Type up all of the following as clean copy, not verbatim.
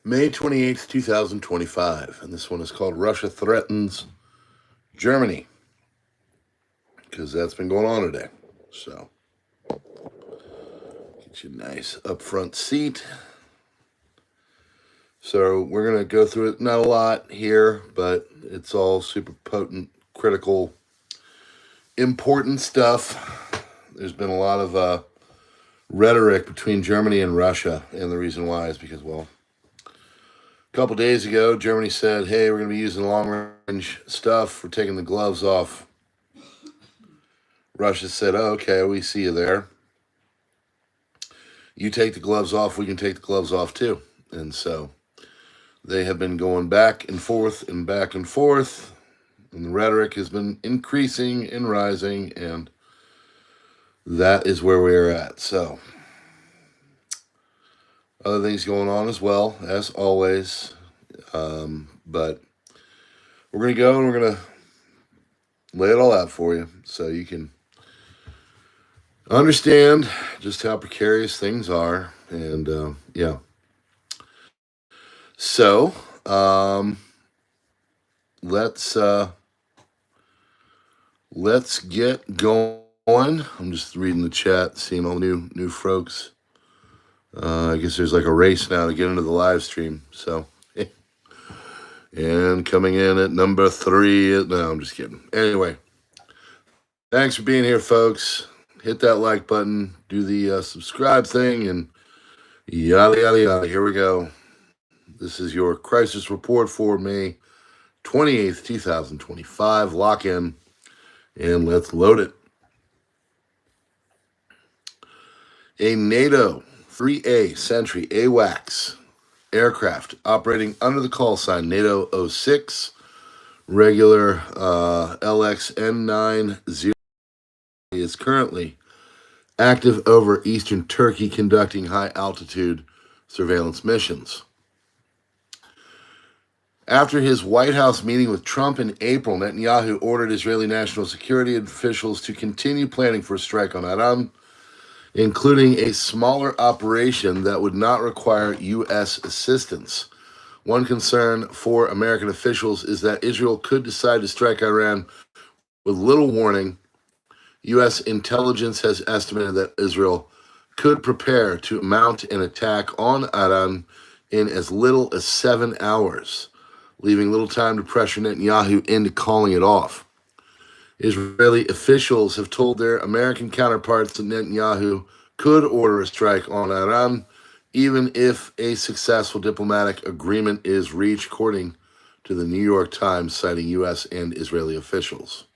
May 28th, 2025, and this one is called Russia Threatens Germany, because that's been going on today. So, get you a nice upfront seat. So, we're going to go through it, not a lot here, but it's all super potent, critical, important stuff. There's been a lot of rhetoric between Germany and Russia, and the reason why is because, well, a couple days ago, Germany said, hey, we're going to be using long-range stuff. We're taking the gloves off. Russia said, oh, okay, we see you there. You take the gloves off, we can take the gloves off too. And so they have been going back and forth and back and forth. And the rhetoric has been increasing and rising. And that is where we're at. So other things going on as well, as always. But we're going to go and we're going to lay it all out for you so you can understand just how precarious things are. And yeah. So let's get going. I'm just reading the chat, seeing all the new folks. I guess there's like a race now to get into the live stream. So, and coming in at number 3. No, I'm just kidding. Anyway, thanks for being here, folks. Hit that like button, do the subscribe thing, and yada, yada, yada. Here we go. This is your crisis report for May 28th, 2025. Lock in, and let's load it. A NATO 3A Sentry AWACS aircraft operating under the call sign NATO 06, regular LXN90 is currently active over eastern Turkey conducting high-altitude surveillance missions. After his White House meeting with Trump in April, Netanyahu ordered Israeli national security officials to continue planning for a strike on Iran, including a smaller operation that would not require U.S. assistance. One concern for American officials is that Israel could decide to strike Iran with little warning. U.S. intelligence has estimated that Israel could prepare to mount an attack on Iran in as little as 7 hours, leaving little time to pressure Netanyahu into calling it off. Israeli officials have told their American counterparts that Netanyahu could order a strike on Iran, even if a successful diplomatic agreement is reached, according to the New York Times, citing U.S. and Israeli officials.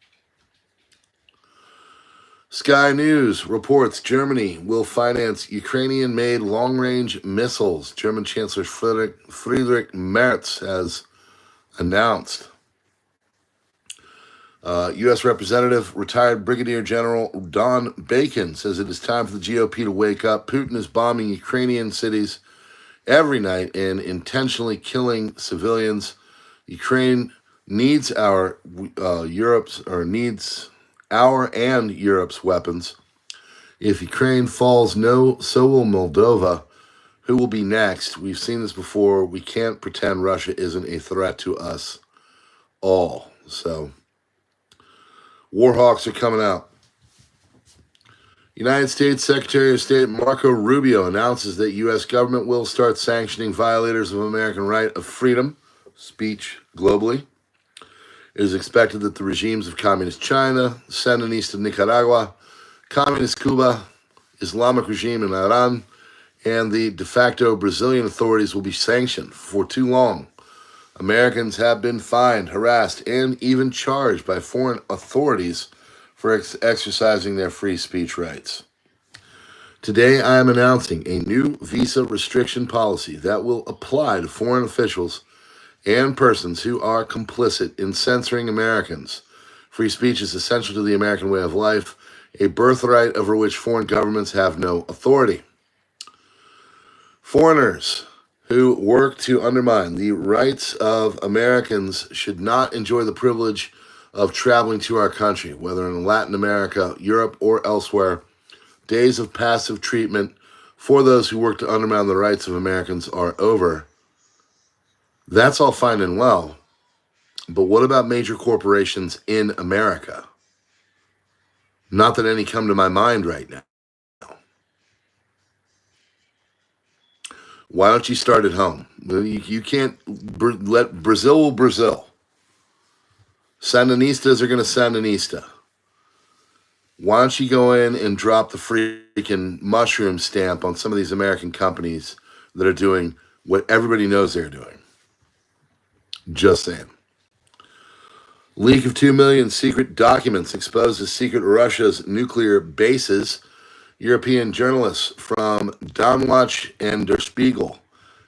Sky News reports Germany will finance Ukrainian-made long-range missiles. German Chancellor Friedrich Merz has announced. U.S. Representative, retired Brigadier General Don Bacon says it is time for the GOP to wake up. Putin is bombing Ukrainian cities every night and intentionally killing civilians. Ukraine needs our and Europe's weapons. If Ukraine falls, so will Moldova. Who will be next? We've seen this before. We can't pretend Russia isn't a threat to us all. So Warhawks are coming out. United States Secretary of State Marco Rubio announces that U.S. government will start sanctioning violators of American right of freedom speech globally. It is expected that the regimes of Communist China, Sandinista Nicaragua, Communist Cuba, Islamic regime in Iran, and the de facto Brazilian authorities will be sanctioned for too long. Americans have been fined, harassed, and even charged by foreign authorities for exercising their free speech rights. Today, I am announcing a new visa restriction policy that will apply to foreign officials and persons who are complicit in censoring Americans. Free speech is essential to the American way of life, a birthright over which foreign governments have no authority. Foreigners who work to undermine the rights of Americans should not enjoy the privilege of traveling to our country, whether in Latin America, Europe, or elsewhere. Days of passive treatment for those who work to undermine the rights of Americans are over. That's all fine and well, but what about major corporations in America? Not that any come to my mind right now. Why don't you start at home? You can't let Brazil. Sandinistas are going to Sandinista. Why don't you go in and drop the freaking mushroom stamp on some of these American companies that are doing what everybody knows they're doing? Just saying. Leak of 2 million secret documents exposes secret Russia's nuclear bases. European journalists from Downwatch and Der Spiegel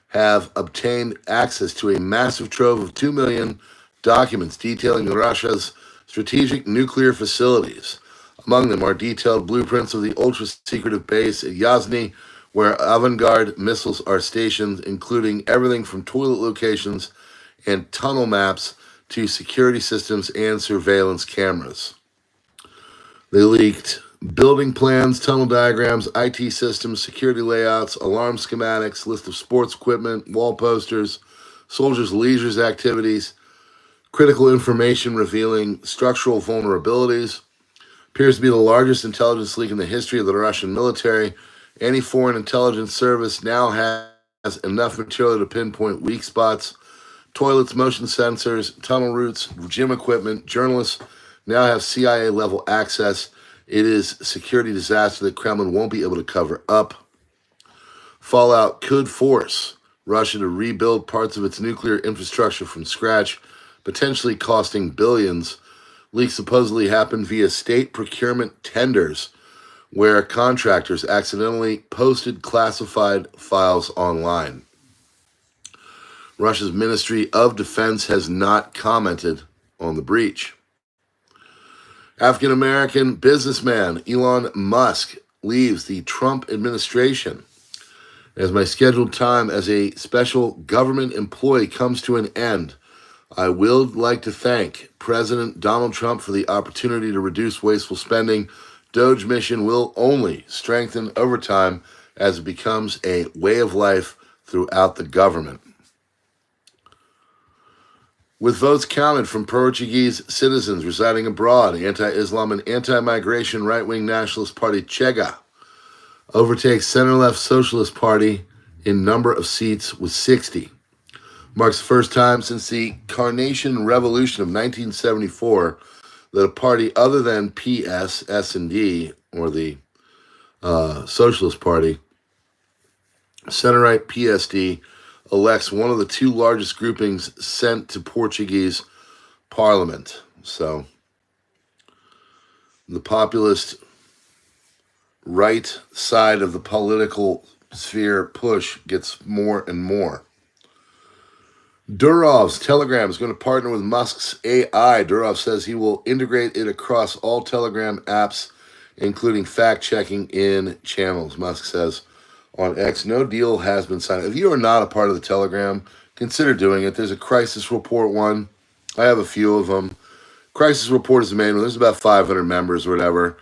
have obtained access to a massive trove of 2 million documents detailing Russia's strategic nuclear facilities. Among them are detailed blueprints of the ultra-secretive base at Yasny, where avant-garde missiles are stationed, including everything from toilet locations and tunnel maps to security systems and surveillance cameras. They leaked building plans, tunnel diagrams, IT systems, security layouts, alarm schematics, list of sports equipment, wall posters, soldiers' leisure activities, critical information revealing structural vulnerabilities. Appears to be the largest intelligence leak in the history of the Russian military. Any foreign intelligence service now has enough material to pinpoint weak spots. Toilets, motion sensors, tunnel routes, gym equipment. Journalists now have CIA-level access. It is a security disaster that Kremlin won't be able to cover up. Fallout could force Russia to rebuild parts of its nuclear infrastructure from scratch, potentially costing billions. Leaks supposedly happened via state procurement tenders, where contractors accidentally posted classified files online. Russia's Ministry of Defense has not commented on the breach. African-American businessman Elon Musk leaves the Trump administration as my scheduled time as a special government employee comes to an end. I would like to thank President Donald Trump for the opportunity to reduce wasteful spending. Doge mission will only strengthen over time as it becomes a way of life throughout the government. With votes counted from Portuguese citizens residing abroad, anti-Islam and anti-migration right-wing nationalist party Chega overtakes center-left Socialist Party in number of seats with 60. Marks the first time since the Carnation Revolution of 1974 that a party other than PS, S&D, or the Socialist Party, center-right PSD, elects one of the two largest groupings sent to Portuguese Parliament. So the populist right side of the political sphere push gets more and more. Durov's Telegram is going to partner with Musk's AI. Durov says he will integrate it across all Telegram apps, including fact-checking in channels. Musk says on X, no deal has been signed. If you are not a part of the Telegram, consider doing it. There's a crisis report one. I have a few of them. Crisis report is the main one. There's about 500 members or whatever.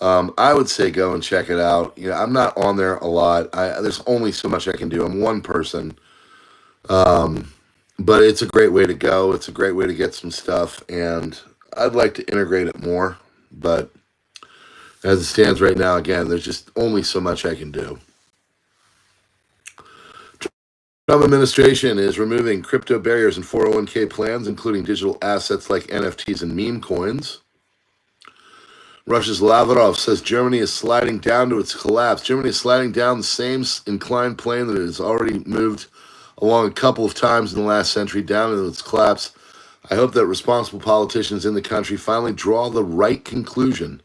I would say go and check it out. You know, I'm not on there a lot. There's only so much I can do. I'm one person. But it's a great way to go. It's a great way to get some stuff, and I'd like to integrate it more. But as it stands right now, again, there's just only so much I can do. Trump administration is removing crypto barriers in 401k plans, including digital assets like NFTs and meme coins. Russia's Lavrov says Germany is sliding down to its collapse. Germany is sliding down the same inclined plane that it has already moved along a couple of times in the last century, down into its collapse. I hope that responsible politicians in the country finally draw the right conclusion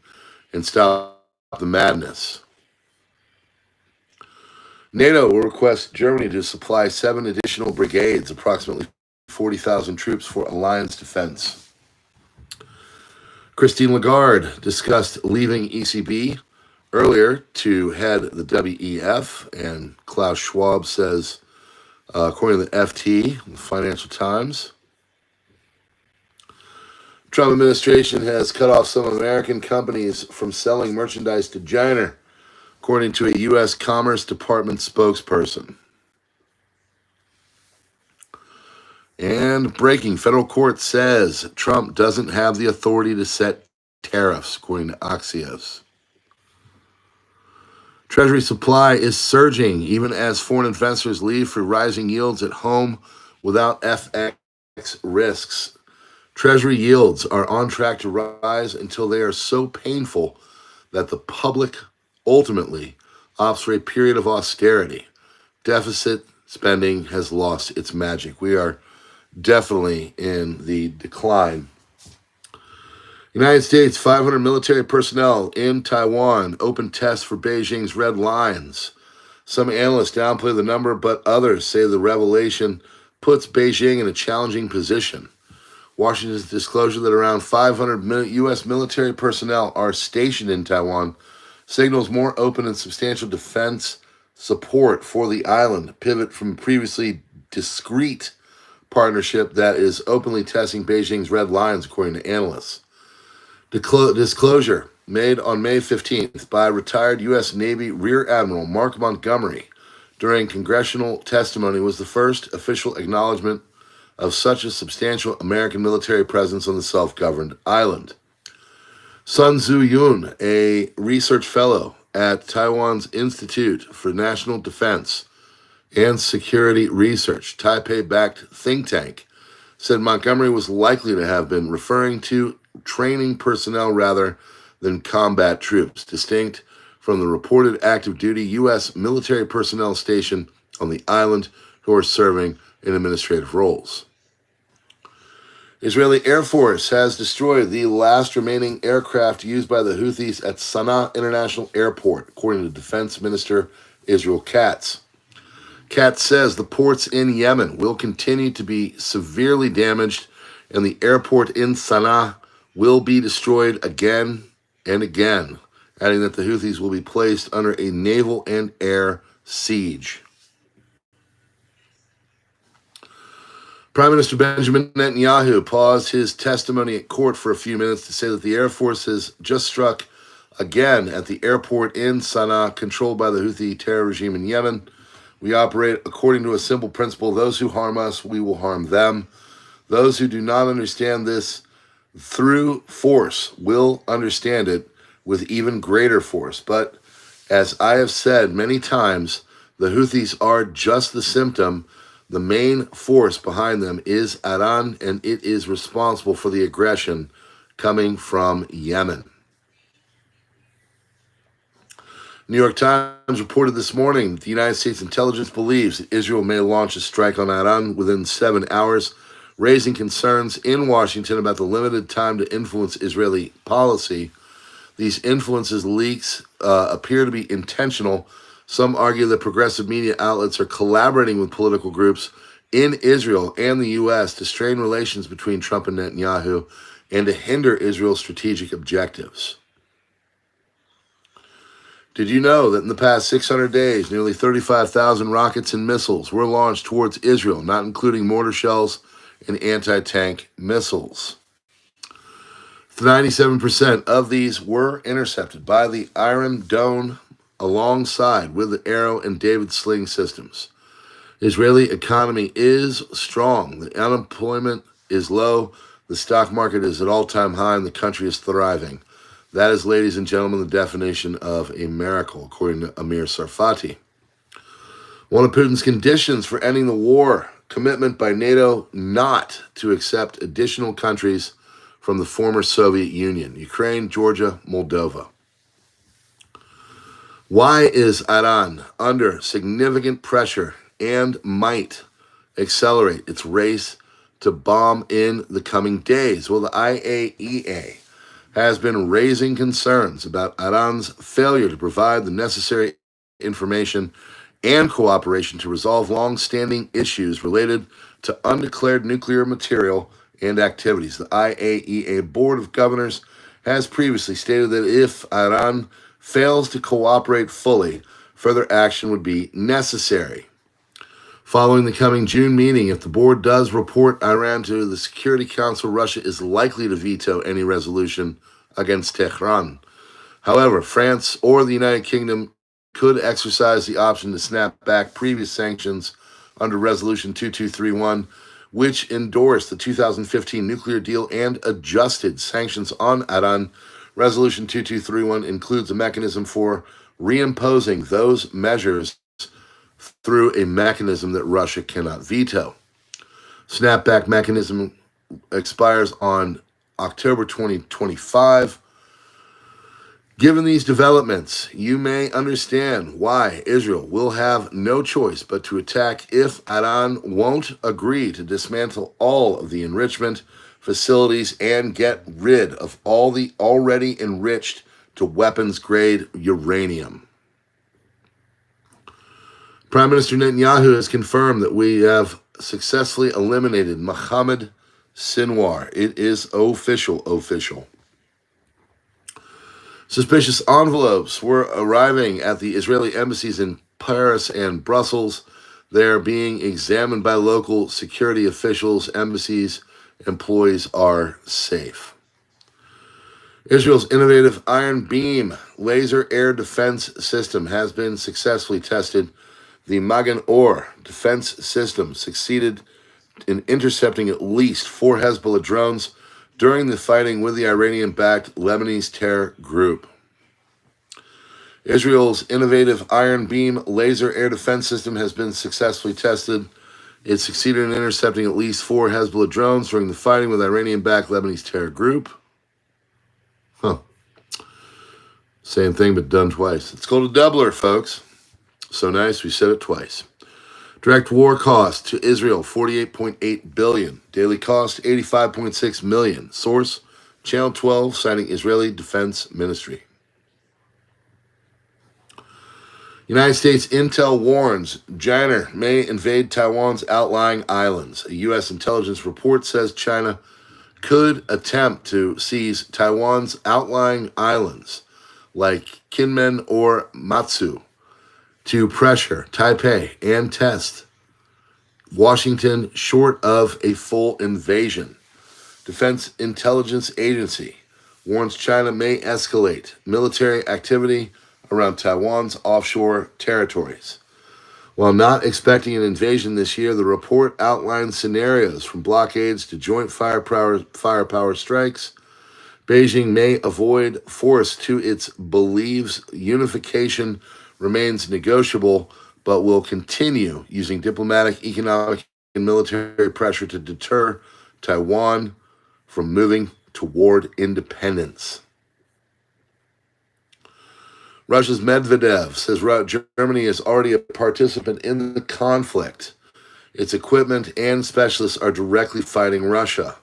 and stop the madness. NATO will request Germany to supply 7 additional brigades, approximately 40,000 troops for alliance defense. Christine Lagarde discussed leaving ECB earlier to head the WEF, and Klaus Schwab says, according to the FT, the Financial Times, Trump administration has cut off some American companies from selling merchandise to China, according to a U.S. Commerce Department spokesperson. And breaking, federal court says Trump doesn't have the authority to set tariffs, according to Axios. Treasury supply is surging even as foreign investors leave for rising yields at home without FX risks. Treasury yields are on track to rise until they are so painful that the public ultimately opts for a period of austerity. Deficit spending has lost its magic. We are definitely in the decline. United States, 500 military personnel in Taiwan, open test for Beijing's red lines. Some analysts downplay the number, but others say the revelation puts Beijing in a challenging position. Washington's disclosure that around 500 U.S. military personnel are stationed in Taiwan signals more open and substantial defense support for the island, pivot from previously discreet partnership that is openly testing Beijing's red lines, according to analysts. Disclosure made on May 15th by retired U.S. Navy Rear Admiral Mark Montgomery during congressional testimony was the first official acknowledgement of such a substantial American military presence on the self-governed island. Sun Tzu Yun, a research fellow at Taiwan's Institute for National Defense and Security Research, Taipei-backed think tank, said Montgomery was likely to have been referring to training personnel rather than combat troops, distinct from the reported active duty U.S. military personnel stationed on the island who are serving in administrative roles. Israeli Air Force has destroyed the last remaining aircraft used by the Houthis at Sana'a International Airport, according to Defense Minister Israel Katz. Katz says the ports in Yemen will continue to be severely damaged and the airport in Sana'a will be destroyed again and again, adding that the Houthis will be placed under a naval and air siege. Prime Minister Benjamin Netanyahu paused his testimony at court for a few minutes to say that the Air Force has just struck again at the airport in Sana'a, controlled by the Houthi terror regime in Yemen. We operate according to a simple principle: those who harm us, we will harm them. Those who do not understand this through force will understand it with even greater force. But as I have said many times, the Houthis are just the symptom. The main force behind them is Iran, and it is responsible for the aggression coming from Yemen. New York Times reported this morning that the United States intelligence believes that Israel may launch a strike on Iran within 7 hours, raising concerns in Washington about the limited time to influence Israeli policy. These influences leaks appear to be intentional. Some argue that progressive media outlets are collaborating with political groups in Israel and the U.S. to strain relations between Trump and Netanyahu and to hinder Israel's strategic objectives. Did you know that in the past 600 days, nearly 35,000 rockets and missiles were launched towards Israel, not including mortar shells and anti-tank missiles? 97% of these were intercepted by the Iron Dome alongside with the Arrow and David Sling systems. Israeli economy is strong. The unemployment is low. The stock market is at all-time high, and the country is thriving. That is, ladies and gentlemen, the definition of a miracle, according to Amir Sarfati. One of Putin's conditions for ending the war: commitment by NATO not to accept additional countries from the former Soviet Union: Ukraine, Georgia, Moldova. Why is Iran under significant pressure and might accelerate its race to bomb in the coming days? Well, the IAEA has been raising concerns about Iran's failure to provide the necessary information and cooperation to resolve long-standing issues related to undeclared nuclear material and activities. The IAEA Board of Governors has previously stated that if Iran fails to cooperate fully, further action would be necessary. Following the coming June meeting, if the board does report Iran to the Security Council, Russia is likely to veto any resolution against Tehran. However, France or the United Kingdom could exercise the option to snap back previous sanctions under Resolution 2231, which endorsed the 2015 nuclear deal and adjusted sanctions on Iran. Resolution 2231 includes a mechanism for reimposing those measures through a mechanism that Russia cannot veto. Snapback mechanism expires on October 2025. Given these developments, you may understand why Israel will have no choice but to attack if Iran won't agree to dismantle all of the enrichment facilities and get rid of all the already enriched to weapons-grade uranium. Prime Minister Netanyahu has confirmed that we have successfully eliminated Mohammed Sinwar. It is official. Suspicious envelopes were arriving at the Israeli embassies in Paris and Brussels. They are being examined by local security officials. Embassies employees are safe. Israel's innovative Iron Beam laser air defense system has been successfully tested. The Magan Or defense system succeeded in intercepting at least 4 Hezbollah drones during the fighting with the Iranian-backed Lebanese terror group. Israel's innovative Iron Beam laser air defense system has been successfully tested. It succeeded in intercepting at least 4 Hezbollah drones during the fighting with Iranian-backed Lebanese terror group. Same thing, but done twice. It's called a doubler, folks. So nice, we said it twice. Direct war cost to Israel, $48.8 billion. Daily cost, $85.6 million. Source, Channel 12, citing Israeli Defense Ministry. United States intel warns China may invade Taiwan's outlying islands. A U.S. intelligence report says China could attempt to seize Taiwan's outlying islands, like Kinmen or Matsu, to pressure Taipei and test Washington short of a full invasion. Defense Intelligence Agency warns China may escalate military activity around Taiwan's offshore territories. While not expecting an invasion this year, the report outlines scenarios from blockades to joint firepower strikes. Beijing may avoid force to its believes unification remains negotiable, but will continue using diplomatic, economic, and military pressure to deter Taiwan from moving toward independence. Russia's Medvedev says Germany is already a participant in the conflict. Its equipment and specialists are directly fighting Russia.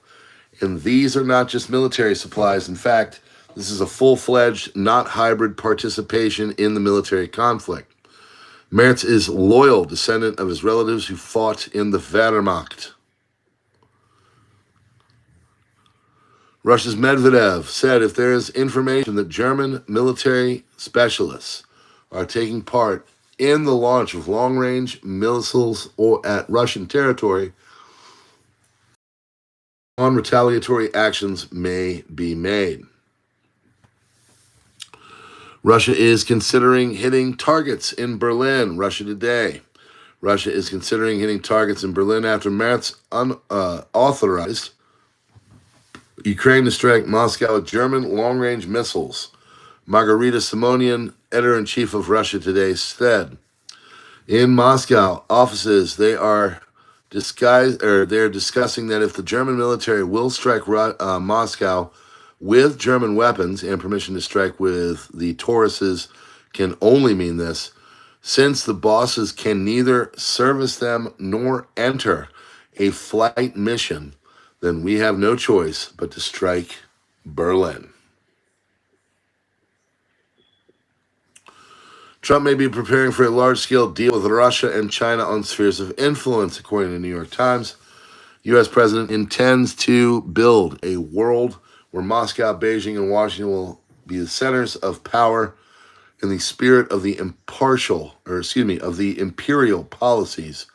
And these are not just military supplies. In fact, this is a full-fledged, not hybrid participation in the military conflict. Merz is loyal descendant of his relatives who fought in the Wehrmacht. Russia's Medvedev said if there is information that German military specialists are taking part in the launch of long-range missiles or at Russian territory, retaliatory actions may be made. Russia is considering hitting targets in Berlin. Russia Today. Russia is considering hitting targets in Berlin after Merz unauthorized Ukraine to strike Moscow with German long-range missiles. Margarita Simonian, editor-in-chief of Russia Today, said, in Moscow offices, they're discussing that if the German military will strike Moscow with German weapons, and permission to strike with the Tauruses can only mean this, since the bosses can neither service them nor enter a flight mission, then we have no choice but to strike Berlin. Trump may be preparing for a large-scale deal with Russia and China on spheres of influence, according to the New York Times. U.S. president intends to build a world where Moscow, Beijing, and Washington will be the centers of power in the spirit of the imperial policies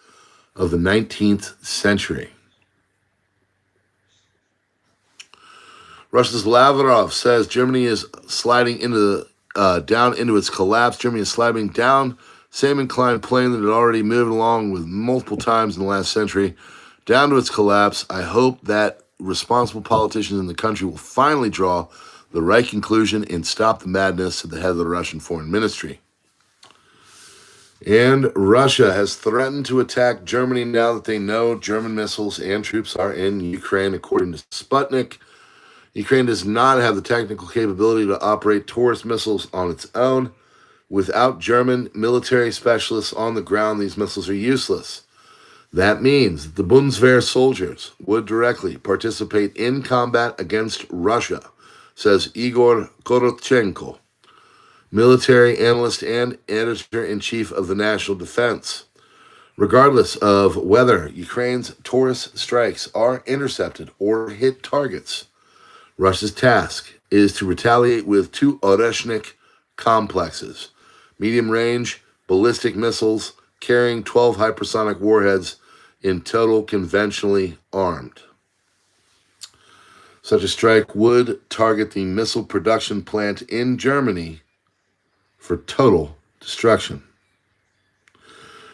of the 19th century. Russia's Lavrov says Germany is sliding down into its collapse. Germany is sliding down, same inclined plane that had already moved along with multiple times in the last century down to its collapse. I hope that responsible politicians in the country will finally draw the right conclusion and stop the madness, said the head of the Russian Foreign Ministry. And Russia has threatened to attack Germany now that they know German missiles and troops are in Ukraine, according to SUBSTACK. Ukraine does not have the technical capability to operate Taurus missiles on its own. Without German military specialists on the ground, these missiles are useless. That means that the Bundeswehr soldiers would directly participate in combat against Russia, says Igor Korotchenko, military analyst and editor-in-chief of the National Defense. Regardless of whether Ukraine's Taurus strikes are intercepted or hit targets, Russia's task is to retaliate with 2 Oreshnik complexes, medium-range ballistic missiles carrying 12 hypersonic warheads, in total conventionally armed. Such a strike would target the missile production plant in Germany for total destruction.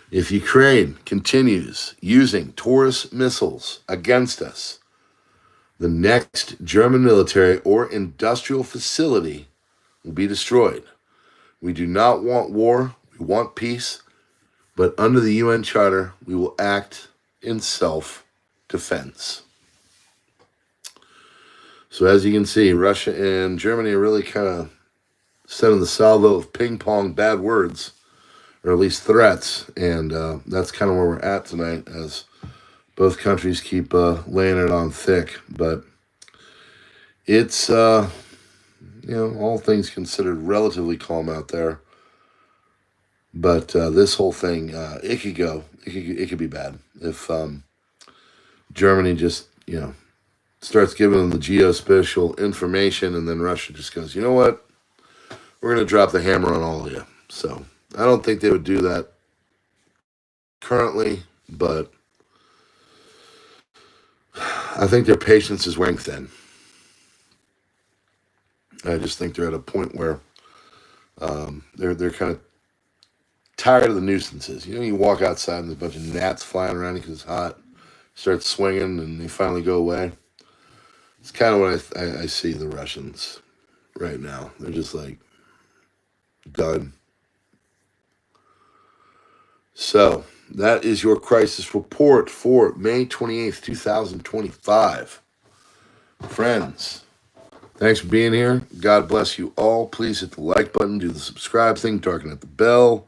If Ukraine continues using Taurus missiles against us, the next German military or industrial facility will be destroyed. We do not want war, we want peace, but under the UN Charter, we will act in self-defense. So as you can see, Russia and Germany are really kind of sending the salvo of ping-pong bad words, or at least threats, and that's kind of where we're at tonight as both countries keep laying it on thick. But it's, all things considered, relatively calm out there. But this whole thing, it could be bad if Germany just, starts giving them the geospatial information, and then Russia just goes, you know what, we're going to drop the hammer on all of you. So I don't think they would do that currently, but I think their patience is wearing thin. I just think they're at a point where they're kind of tired of the nuisances. You walk outside and there's a bunch of gnats flying around because it's hot. Start swinging and they finally go away. It's kind of what I see the Russians right now. They're just like done. So that is your crisis report for May 28th, 2025. Friends, thanks for being here. God bless you all. Please hit the like button, do the subscribe thing, darken at the bell.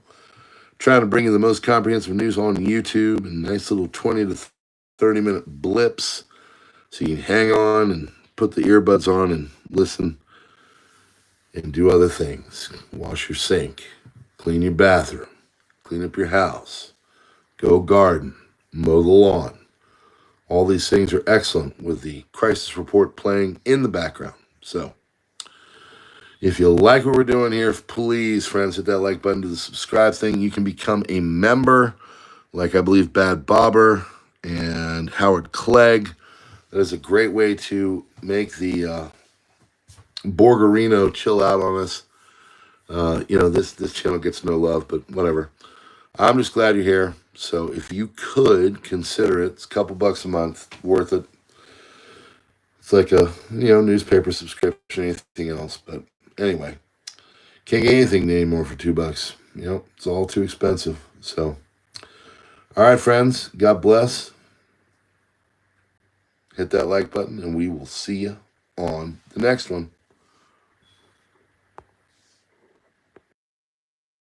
Trying to bring you the most comprehensive news on YouTube and nice little 20 to 30 minute blips so you can hang on and put the earbuds on and listen and do other things. Wash your sink, clean your bathroom, clean up your house, go garden, mow the lawn. All these things are excellent with the crisis report playing in the background. So if you like what we're doing here, please, friends, hit that like button, to the subscribe thing. You can become a member, like I believe Bad Bobber and Howard Clegg. That is a great way to make the Borgarino chill out on us. This channel gets no love, but whatever. I'm just glad you're here. So if you could consider it, it's a couple bucks a month, worth it. It's like a newspaper subscription, anything else. But anyway, can't get anything anymore for $2. It's all too expensive. So, all right, friends, God bless. Hit that like button, and we will see you on the next one.